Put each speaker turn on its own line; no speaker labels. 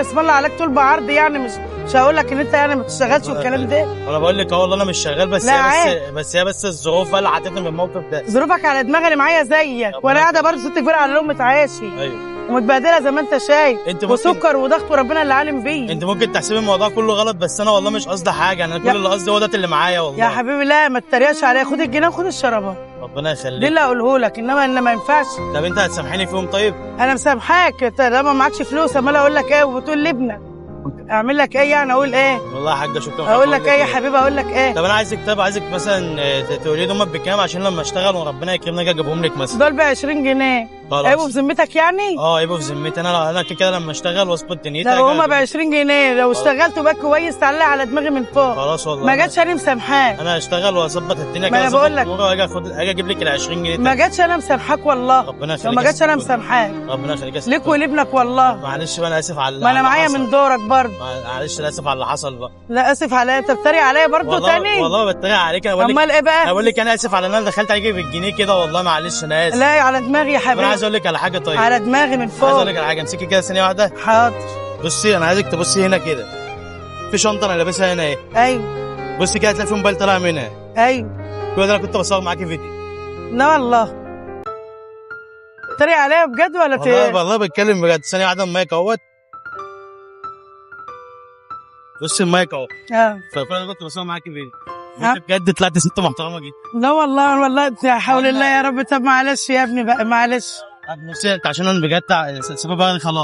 اسم الله عليك طول بعرض، يعني مش هقول لك ان انت يعني ما بتشتغلش والكلام ده.
انا بقول لك والله انا مش شغال، بس الظروف بقى اللي حطيتني من الموقف ده.
ظروفك على دماغي، اللي معايا زيك وانا قاعده برضه ست كبيره على لقمه عيشي.
ايوه
ومتبهدله زي ما انت شايف،
انت
وسكر وضغط وربنا اللي عالم بيه.
انت ممكن تحسبي الموضوع كله غلط، بس انا والله مش قصدي حاجه، انا كل اللي قصدي هو ده اللي معايا والله.
يا حبيبي لا ما تتريقش عليا، خد الجنيه وخد الشرابات.
ربنا يخليك.
دي اللي هقوله لك، انما ما ينفعش.
طب انت هتسامحيني فيهم طيب؟
انا مسامحاك طالما معكش فلوس، امال اقول لك ايه وبتقول لابنك اعمل لك ايه؟ يعني اقول ايه؟
والله يا حاجه شكرا.
اقول لك ايه يا حبيبي؟ اقول لك ايه؟
طب انا عايزك مثلا تقولي لي هم بكام عشان لما اشتغل وربنا يكرمني اجي اجيبهم لك مثلا.
دول ب 20 جنيه. ايوه في ذمتك يعني؟
ايوه في ذمتي، انا كده لما اشتغل واظبط دنيتي.
لو هما ب 20 جنيه لو اشتغلت وبقى كويس تعلق على دماغي من فوق.
خلاص والله
ما جاتش انا مسامحاك.
انا هشتغل واظبط الدنيا
كده، ما انا بقول لك
اجي اجيب لك ال 20 جنيه.
ما جاتش انا مسامحاك والله.
ربنا يخليك.
لو ما جاتش انا مسامحاك.
ربنا يخليك
ليك ولابنك والله.
معلش بقى انا اسف على
ما انا معايا من دورك برضه.
معلش انا اسف على اللي حصل بقى.
لا اسف عليا، انت بتتريق عليا برضه تاني؟
والله بتريق عليك. انا
امال ايه بقى؟
اقول لك انا اسف على ان انا دخلت عليكي بالجنيه كده، والله معلش انا اسف.
لا على دماغي يا حبيبي.
انا عايز اقول لك على حاجه. طيب
على دماغي من فوق.
عايز اقول لك على حاجه، امسكي كده ثانيه واحده.
حاضر.
بصي انا عايزك تبصي هنا كده، في شنطه انا لابسها هنا اهي.
ايوه.
بصي كده هتلاقي في موبايل طالع منها.
ايوه.
كل ده انا كنت بصور معاكي فيديو.
لا والله. تتريق عليا بجد ولا
والله بتكلم بجد. ثانيه واحده، المايك اهوت. بصي المايك اهو. فكل ده كنت بصور معاكي فيديو. انت بجد طلعت ست محترمه جدا.
لا والله لا حول الله يا رب. طب معلش يا ابني بقى معلش.
بصي انت عشان انا بجد سبب خلاص.